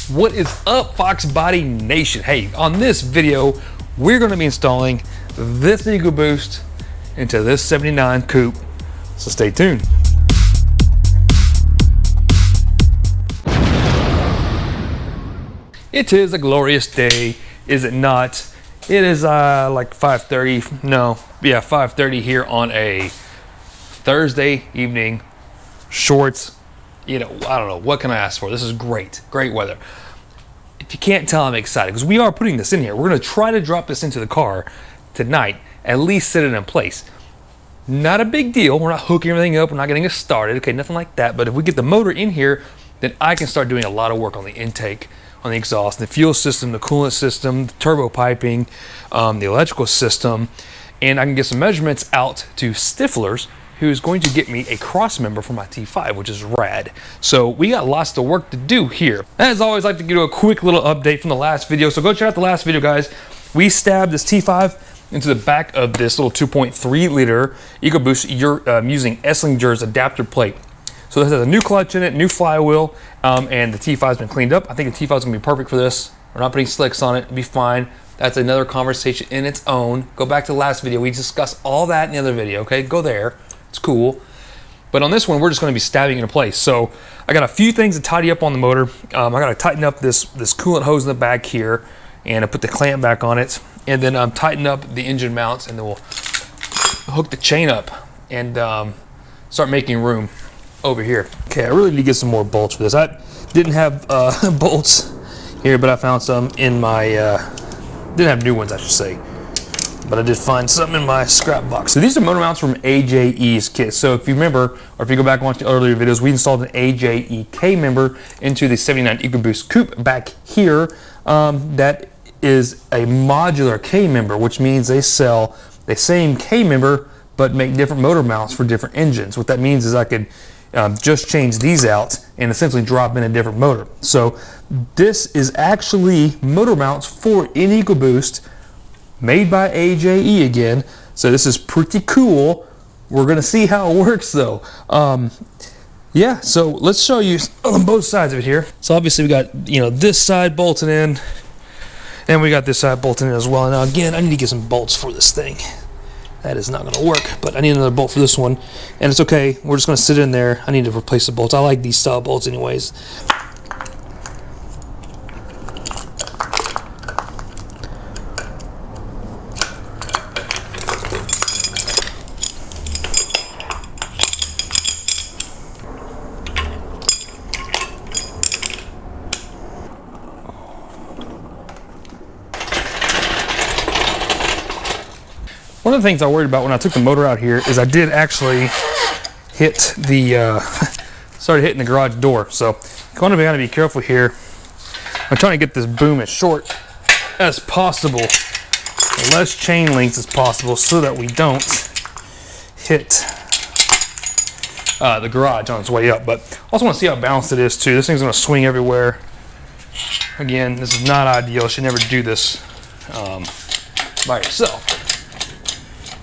What is up, Foxbody Nation? Hey, on this video, we're going to be installing this EgoBoost into this 79 Coupe, so stay tuned. It is a glorious day, is it not? It is like 5:30, no, yeah, 5:30 here on a Thursday evening, shorts. You know, I don't know, what can I ask for? This is great, great weather. If you can't tell, I'm excited because we are putting this in here. We're gonna try to drop this into the car tonight, at least set it in place. Not a big deal, we're not hooking everything up, we're not getting it started, okay, nothing like that. But if we get the motor in here, then I can start doing a lot of work on the intake, on the exhaust, the fuel system, the coolant system, the turbo piping, the electrical system, and I can get some measurements out to Stifler's, who's going to get me a cross member for my T5, which is rad. So we got lots of work to do here. As always, I like to give you a quick little update from the last video. So go check out the last video, guys. We stabbed this T5 into the back of this little 2.3 liter EcoBoost using Esslinger's adapter plate. So this has a new clutch in it, new flywheel, and the T5's been cleaned up. I think the T5's gonna be perfect for this. We're not putting slicks on it, it'll be fine. That's another conversation in its own. Go back to the last video. We discussed all that in the other video, okay? Go there. It's cool. But on this one, we're just going to be stabbing into place. So I got a few things to tidy up on the motor. I got to tighten up this coolant hose in the back here, and I put the clamp back on it, and then tighten up the engine mounts, and then we'll hook the chain up and start making room over here. Okay, I really need to get some more bolts for this. I didn't have bolts here, but I found some in my didn't have new ones, I should say. But I did find some in my scrap box. So these are motor mounts from AJE's kit. So if you remember, or if you go back and watch the earlier videos, we installed an AJE K member into the 79 EcoBoost Coupe back here. That is a modular K member, which means they sell the same K member, but make different motor mounts for different engines. What that means is I could just change these out and essentially drop in a different motor. So this is actually motor mounts for an EcoBoost, made by AJE again, so this is pretty cool. We're gonna see how it works though. Yeah, so let's show you on both sides of it here. So obviously we got, you know, this side bolted in, and we got this side bolted in as well. Now again, I need to get some bolts for this thing. That is not gonna work, but I need another bolt for this one, and it's okay. We're just gonna sit in there. I need to replace the bolts. I like these style bolts anyways. One of the things I worried about when I took the motor out here is I did actually hit the, started hitting the garage door. So I'm going to be careful here. I'm trying to get this boom as short as possible, less chain lengths as possible, so that we don't hit the garage on its way up. But I also want to see how balanced it is too. This thing's going to swing everywhere. Again, this is not ideal. You should never do this by yourself.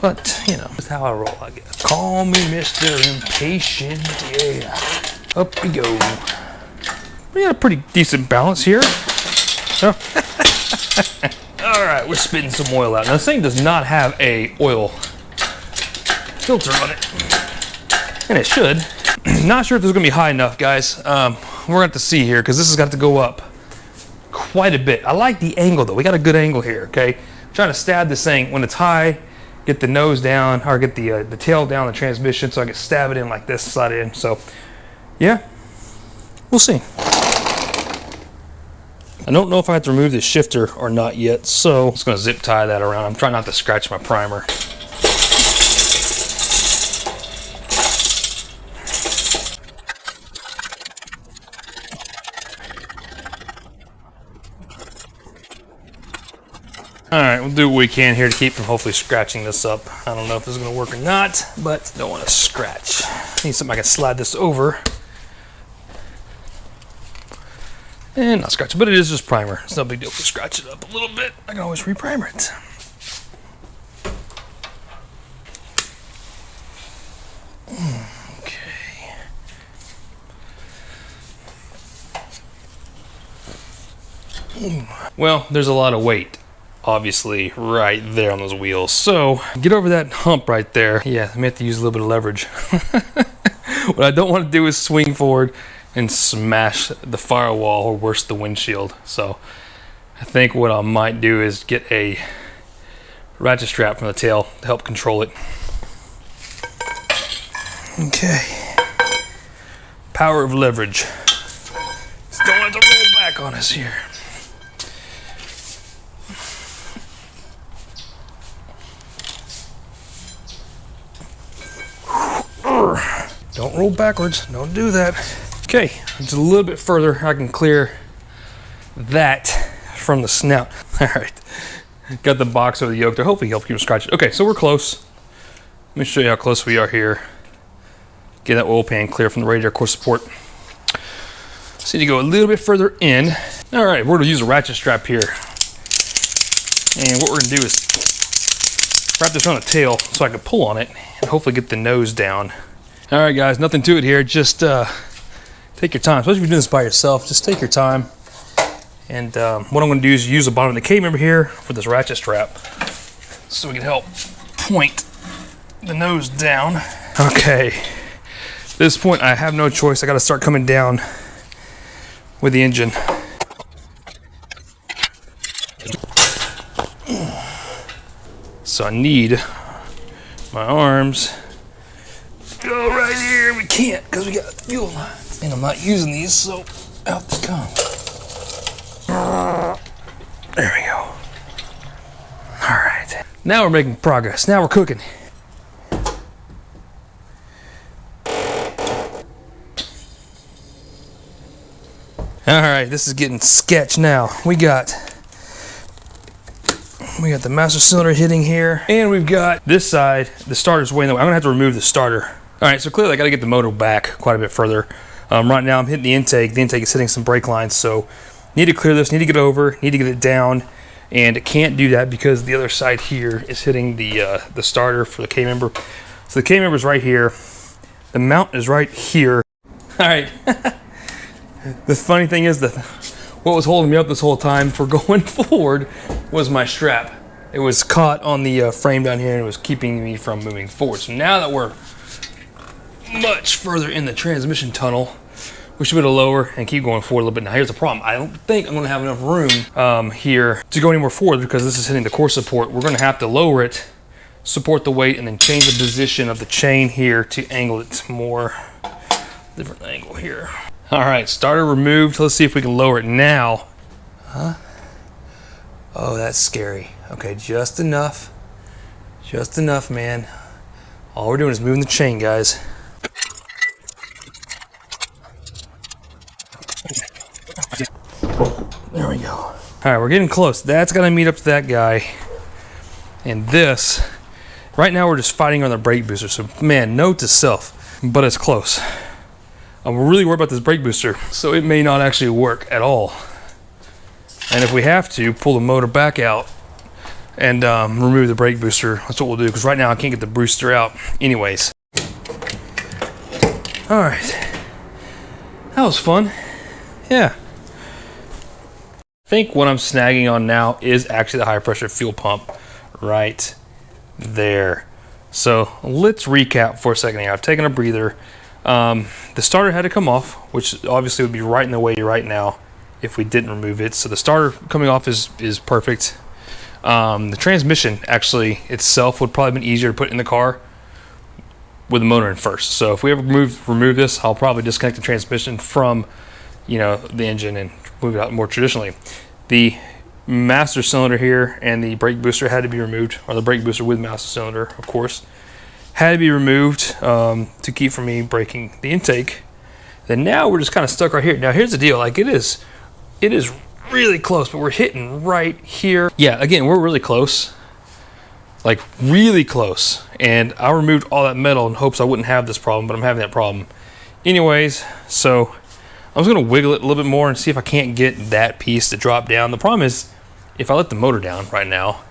But, you know, that's how I roll, I guess. Call me Mr. Impatient, yeah. Up we go. We got a pretty decent balance here. Oh. All right, we're spitting some oil out. Now, this thing does not have a oil filter on it. And it should. Not sure if this is gonna be high enough, guys. We're gonna have to see here, because this has got to go up quite a bit. I like the angle, though. We got a good angle here, okay? I'm trying to stab this thing when it's high, get the nose down, or get the tail down the transmission, so I can stab it in like this, slide it in. So yeah, we'll see. I don't know if I have to remove the shifter or not yet, so I'm just gonna zip tie that around. I'm trying not to scratch my primer. Alright, we'll do what we can here to keep from hopefully scratching this up. I don't know if this is going to work or not, but don't want to scratch. I need something I can slide this over. And not scratch it, but it is just primer. It's no big deal if we scratch it up a little bit. I can always reprimer it. Okay. Well, there's a lot of weight, obviously, right there on those wheels. So get over that hump right there. Yeah, I may have to use a little bit of leverage. What I don't want to do is swing forward and smash the firewall or worse, the windshield. So I think what I might do is get a ratchet strap from the tail to help control it. Okay. Power of leverage. Just don't want it to roll back on us here. Don't roll backwards. Don't do that. Okay, just a little bit further. I can clear that from the snout. All right. Got the box over the yoke to hopefully help you scratch it. Okay, so we're close. Let me show you how close we are here. Get that oil pan clear from the radiator core support. So you need to go a little bit further in. All right, we're gonna use a ratchet strap here. And what we're gonna do is wrap this around the tail so I can pull on it and hopefully get the nose down. All right, guys, nothing to it here. Just take your time, especially if you're doing this by yourself. Just take your time. And what I'm going to do is use the bottom of the K-member here for this ratchet strap so we can help point the nose down. Okay, at this point I have no choice. I got to start coming down with the engine. So I need my arms to go right here. We can't because we got the fuel line. And I'm not using these, so out they come. There we go. All right. Now we're making progress. Now we're cooking. All right, this is getting sketch now. We got the master cylinder hitting here, and we've got this side. The starter's way in the way. I'm gonna have to remove the starter. All right, so clearly I got to get the motor back quite a bit further. Right now I'm hitting the intake. The intake is hitting some brake lines, so need to clear this, need to get over, need to get it down, and it can't do that because the other side here is hitting the starter for the K-member. So the K-member is right here. The mount is right here. All right. The funny thing is that what was holding me up this whole time for going forward was my strap. It was caught on the frame down here and it was keeping me from moving forward. So now that we're much further in the transmission tunnel, we should be able to lower and keep going forward a little bit. Now here's the problem. I don't think I'm gonna have enough room here to go any more forward because this is hitting the core support. We're gonna have to lower it, support the weight, and then change the position of the chain here to angle it more. Different angle here. All right, starter removed. Let's see if we can lower it now. Huh? Oh, that's scary. Okay, just enough. Just enough, man. All we're doing is moving the chain, guys. There we go. All right, we're getting close. That's gonna meet up to that guy. And this, right now we're just fighting on the brake booster. So man, note to self, but it's close. I'm really worried about this brake booster. So it may not actually work at all. And if we have to, pull the motor back out and remove the brake booster. That's what we'll do, because right now I can't get the booster out anyways. All right, that was fun. Yeah. I think what I'm snagging on now is actually the high pressure fuel pump right there. So let's recap for a second here. I've taken a breather. The starter had to come off, which obviously would be right in the way right now if we didn't remove it. So the starter coming off is perfect. The transmission actually itself would probably have been easier to put in the car with the motor in first. So if we ever remove this, I'll probably disconnect the transmission from, you know, the engine and move it out more traditionally. The master cylinder here and the brake booster had to be removed, or the brake booster with master cylinder, of course, had to be removed to keep from me breaking the intake. Then now we're just kind of stuck right here. Now here's the deal, like it is really close, but we're hitting right here. Yeah, again, we're really close, like really close. And I removed all that metal in hopes I wouldn't have this problem, but I'm having that problem. Anyways, so I was gonna wiggle it a little bit more and see if I can't get that piece to drop down. The problem is, if I let the motor down right now,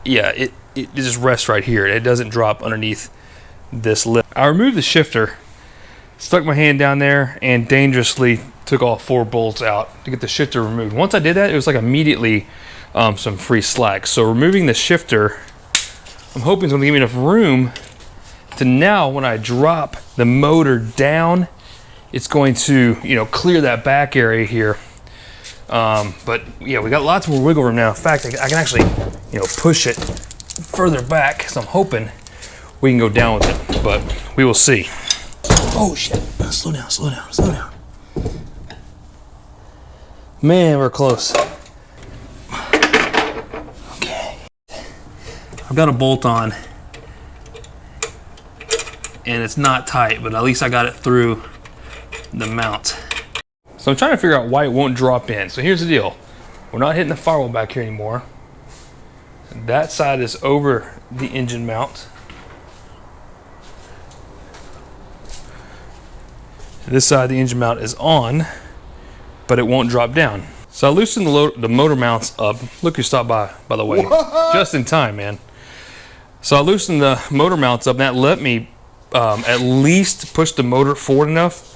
yeah, it just rests right here. It doesn't drop underneath this lip. I removed the shifter, stuck my hand down there, and dangerously took all 4 bolts out to get the shifter removed. Once I did that, it was like immediately some free slack. So removing the shifter, I'm hoping it's gonna give me enough room to now when I drop the motor down, it's going to, you know, clear that back area here. But yeah, we got lots more wiggle room now. In fact, I can actually, you know, push it further back. So I'm hoping we can go down with it, but we will see. Oh shit, slow down, slow down, slow down. Man, we're close. Okay. I've got a bolt on and it's not tight, but at least I got it through the mount. So I'm trying to figure out why it won't drop in. So here's the deal. We're not hitting the firewall back here anymore. That side is over the engine mount. This side of the engine mount is on, but it won't drop down. So I loosened the motor mounts up. Look who stopped by the way. What? Just in time, man. So I loosened the motor mounts up, and that let me at least push the motor forward enough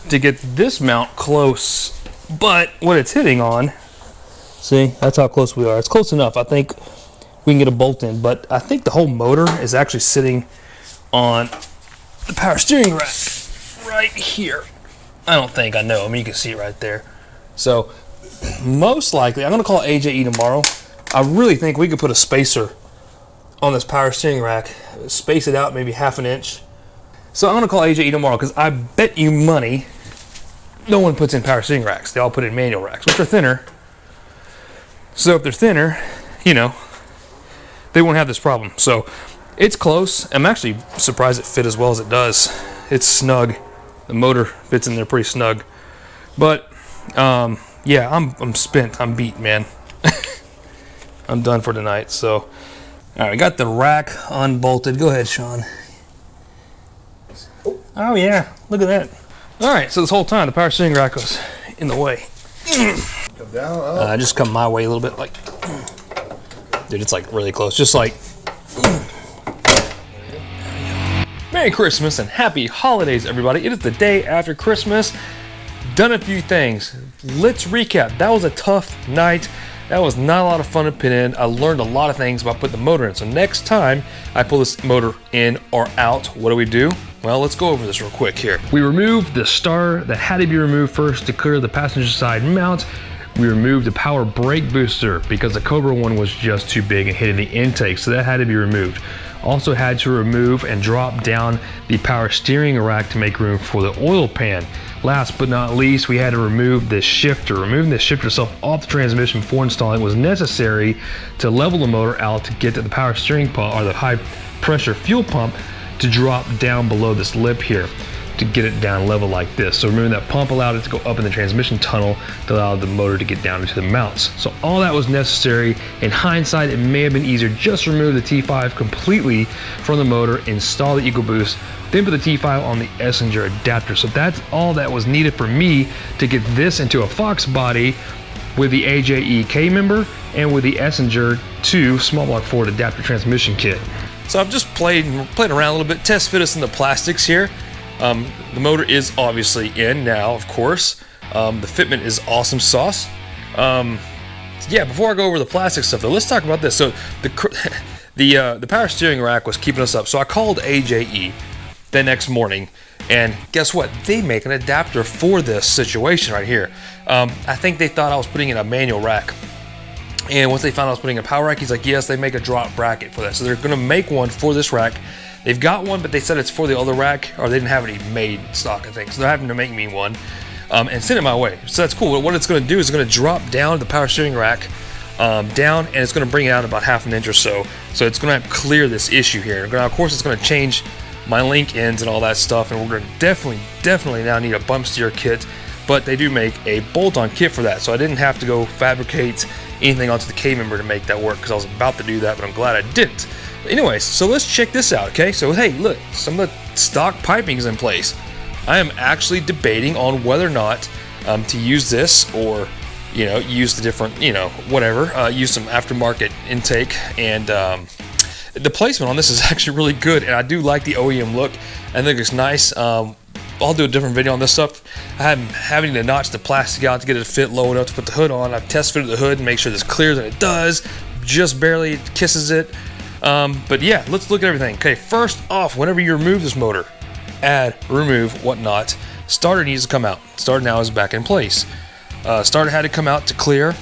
to get this mount close. But what it's hitting on, see, that's how close we are. It's close enough. I think we can get a bolt in, but I think the whole motor is actually sitting on the power steering rack right here. I don't think, I know. I mean, you can see it right there. So most likely, I'm gonna call AJE tomorrow. I really think we could put a spacer on this power steering rack, space it out maybe ½ inch. So I'm gonna call AJE tomorrow because I bet you money no one puts in power steering racks. They all put in manual racks, which are thinner. So if they're thinner, you know, they won't have this problem. So it's close. I'm actually surprised it fit as well as it does. It's snug. The motor fits in there pretty snug. But yeah, I'm spent. I'm beat, man. I'm done for tonight. So all right, we got the rack unbolted. Go ahead, Sean. Oh yeah, look at that. All right, so this whole time the power steering rack was in the way. Come down, just come my way a little bit, like, dude, it's like really close, just like. Merry Christmas and happy holidays, everybody. It is the day after Christmas. Done a few things. Let's recap. That was a tough night. That was not a lot of fun to put in. I learned a lot of things about putting the motor in. So next time I pull this motor in or out, what do? Well, let's go over this real quick here. We removed the star that had to be removed first to clear the passenger side mount. We removed the power brake booster because the Cobra one was just too big and hitting the intake, so that had to be removed. Also had to remove and drop down the power steering rack to make room for the oil pan. Last but not least, we had to remove this shifter. Removing the shifter itself off the transmission before installing was necessary to level the motor out to get to the power steering pump or the high pressure fuel pump to drop down below this lip here to get it down level like this. So removing that pump allowed it to go up in the transmission tunnel to allow the motor to get down into the mounts. So all that was necessary. In hindsight, it may have been easier just to remove the T5 completely from the motor, install the EgoBoost, then put the T5 on the Esslinger adapter. So that's all that was needed for me to get this into a Foxbody with the AJE K member and with the Esslinger 2 small block Ford adapter transmission kit. So I've just played around a little bit, test fit us in the plastics here. The motor is obviously in now, of course. The fitment is awesome sauce. Yeah, before I go over the plastic stuff though, let's talk about this. So the power steering rack was keeping us up. So I called AJE the next morning, and guess what? They make an adapter for this situation right here. I think they thought I was putting in a manual rack. And once they found out I was putting in a power rack, he's like, yes, they make a drop bracket for that. So they're gonna make one for this rack. They've got one, but they said it's for the other rack, or they didn't have any made stock, I think. So they're having to make me one and send it my way. So that's cool. What it's gonna do is it's gonna drop down the power steering rack down, and it's gonna bring it out about ½ inch or so. So it's gonna clear this issue here. Of course, it's gonna change my link ends and all that stuff, and we're gonna definitely now need a bump steer kit, but they do make a bolt-on kit for that. So I didn't have to go fabricate anything onto the K member to make that work, because I was about to do that, but I'm glad I didn't. Anyways, so let's check this out, okay? So hey, look, some of the stock piping is in place. I am actually debating on whether or not to use this, or use the different, whatever, use some aftermarket intake. And the placement on this is actually really good, and I do like the OEM look. I think it's nice. I'll do a different video on this stuff. I'm having to notch the plastic out to get it to fit low enough to put the hood on. I've test fitted the hood and make sure this clears, and it does. Just barely, it kisses it. But yeah, let's look at everything. Okay, first off, whenever you remove this motor, add, remove, whatnot, starter needs to come out. Starter now is back in place. Starter had to come out to clear,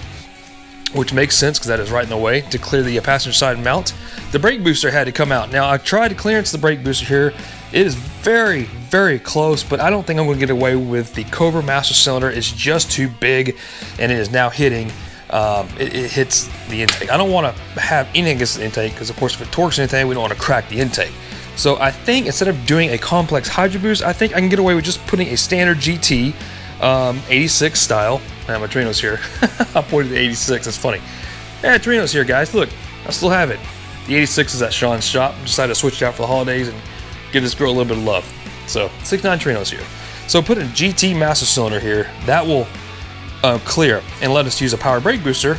which makes sense because that is right in the way, to clear the passenger side mount. The brake booster had to come out. Now, I tried to clearance the brake booster here. It is very, very close, but I don't think I'm going to get away with the Cobra master cylinder. It's just too big, and it is now hitting. It hits the intake. I don't want to have anything against the intake because, of course, if it torques anything, we don't want to crack the intake. So I think instead of doing a complex hydro boost, I think I can get away with just putting a standard GT 86 style. I have my Trinos here. I pointed to 86. That's funny. Yeah, Trinos here, guys. Look, I still have it. The 86 is at Sean's shop. Decided to switch it out for the holidays and give this girl a little bit of love. So 69 Trinos here. So put a GT master cylinder here. That will clear and let us use a power brake booster.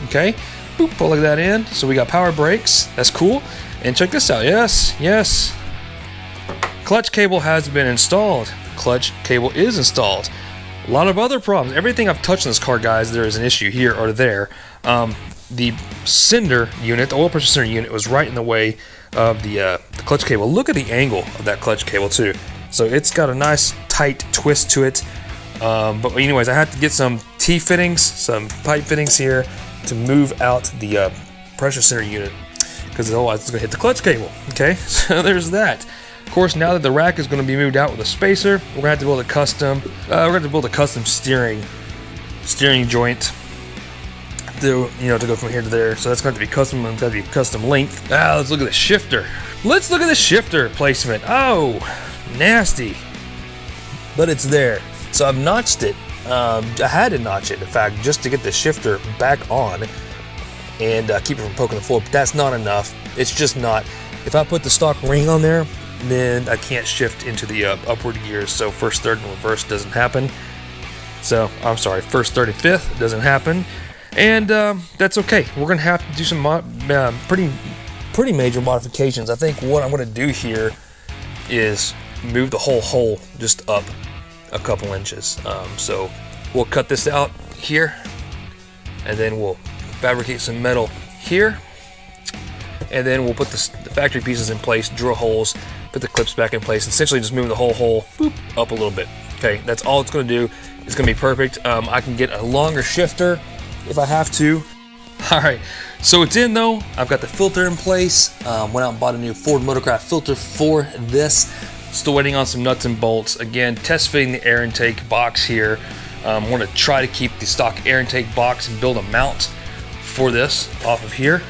Okay, boop, plug that in. So we got power brakes. That's cool. And check this out. Yes, yes. Clutch cable has been installed. Clutch cable is installed. A lot of other problems. Everything I've touched in this car, guys, there is an issue here or there. The cinder unit, the oil pressure cinder unit, was right in the way of the clutch cable. Look at the angle of that clutch cable too. So it's got a nice tight twist to it. But anyways, I had to get some T-fittings, some pipe fittings here to move out the pressure center unit, because otherwise it's going to hit the clutch cable. Okay, so there's that. Of course, now that the rack is going to be moved out with a spacer, we're going to have to build a custom. Steering joint to go from here to there. So that's going to be custom. It's got to be custom length. Let's look at the shifter. Let's look at the shifter placement. Oh, nasty, but it's there. So I've notched it. I had to notch it, in fact, just to get the shifter back on and keep it from poking the floor. But that's not enough. It's just not. If I put the stock ring on there, then I can't shift into the upward gears. So first, third, and reverse doesn't happen. So I'm sorry, first, third, and fifth doesn't happen, and that's okay. We're gonna have to do some pretty major modifications. I think what I'm gonna do here is move the whole hole just up a couple inches. So we'll cut this out here, and then we'll fabricate some metal here, and then we'll put the factory pieces in place, drill holes, put the clips back in place, essentially just move the whole hole boop, up a little bit. Okay, that's all it's going to do. It's going to be perfect. I can get a longer shifter if I have to. All right, so it's in though. I've got the filter in place. Went out and bought a new Ford Motorcraft filter for this. Still waiting on some nuts and bolts. Again, test fitting the air intake box here. I want to try to keep the stock air intake box and build a mount for this off of here.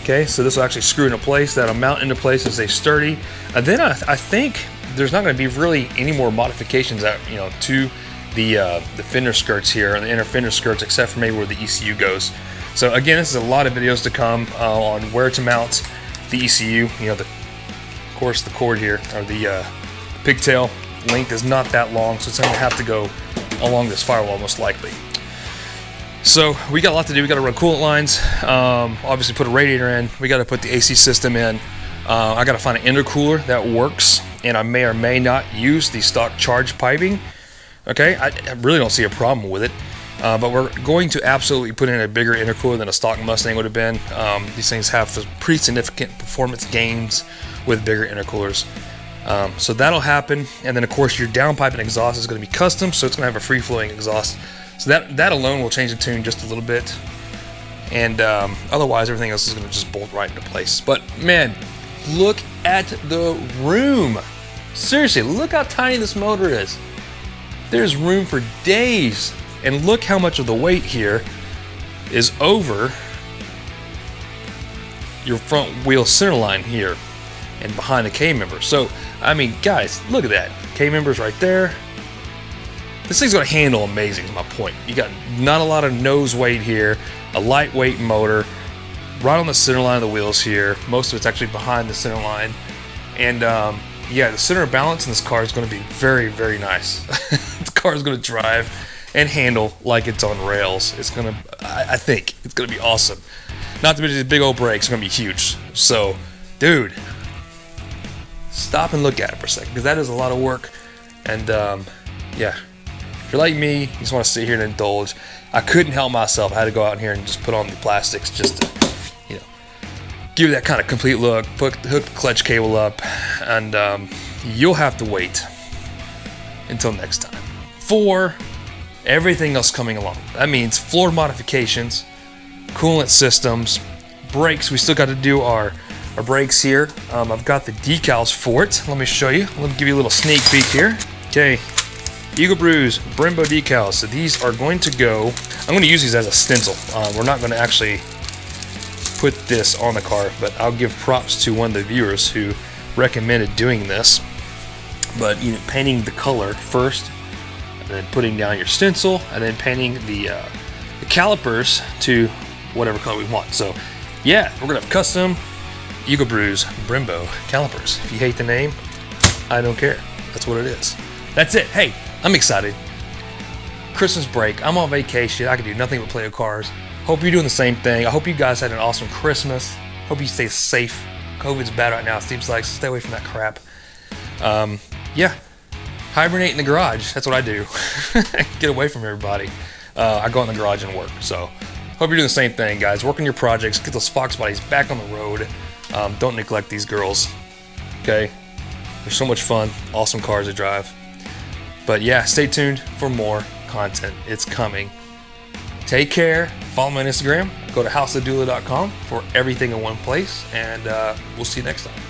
Okay, so this will actually screw into place. That'll mount into place and stay sturdy. And then I think there's not going to be really any more modifications that, to the fender skirts here, and the inner fender skirts, except for maybe where the ECU goes. So again, this is a lot of videos to come on where to mount the ECU. Of course, the cord here, or the pigtail length is not that long, so it's going to have to go along this firewall most likely. So we got a lot to do. We got to run coolant lines, obviously put a radiator in. We got to put the AC system in. I got to find an intercooler that works, and I may or may not use the stock charge piping. Okay, I really don't see a problem with it, but we're going to absolutely put in a bigger intercooler than a stock Mustang would have been. These things have pretty significant performance gains with bigger intercoolers. So that'll happen, and then of course your downpipe and exhaust is going to be custom, so it's going to have a free-flowing exhaust. So that alone will change the tune just a little bit, and otherwise everything else is going to just bolt right into place. But man, look at the room. Seriously, look how tiny this motor is. There's room for days, and look how much of the weight here is over your front wheel center line here and behind the K-member. So I mean, guys, look at that. K-member's right there. This thing's going to handle amazing is my point. You got not a lot of nose weight here, a lightweight motor, right on the center line of the wheels here. Most of it's actually behind the center line. And yeah, the center of balance in this car is going to be very, very nice. The car is going to drive and handle like it's on rails. It's going to, I think, it's going to be awesome. Not to mention these big old brakes are going to be huge. So, dude, stop and look at it for a second, because that is a lot of work. And yeah, if you're like me, you just want to sit here and indulge. I couldn't help myself. I had to go out in here and just put on the plastics just to, you know, give it that kind of complete look. Hook the clutch cable up, and you'll have to wait until next time for everything else coming along. That means floor modifications, coolant systems, brakes. We still got to do our brakes here. I've got the decals for it. Let me show you. Let me give you a little sneak peek here. Okay, EgoBruise Brembo decals. So these are going to go, I'm going to use these as a stencil. We're not going to actually put this on the car, but I'll give props to one of the viewers who recommended doing this. But you know, painting the color first, and then putting down your stencil, and then painting the calipers to whatever color we want. So yeah, we're gonna have custom EgoBruise Brembo calipers. If you hate the name, I don't care. That's what it is. That's it. Hey, I'm excited. Christmas break. I'm on vacation. I can do nothing but play with cars. Hope you're doing the same thing. I hope you guys had an awesome Christmas. Hope you stay safe. COVID's bad right now. It seems like, so stay away from that crap. Yeah, hibernate in the garage. That's what I do. Get away from everybody. I go in the garage and work. So hope you're doing the same thing, guys. Work on your projects. Get those Foxbodies back on the road. Don't neglect these girls. Okay, they're so much fun. Awesome cars to drive. But yeah, stay tuned for more content. It's coming. Take care. Follow me on Instagram. Go to houseofdoula.com for everything in one place. And we'll see you next time.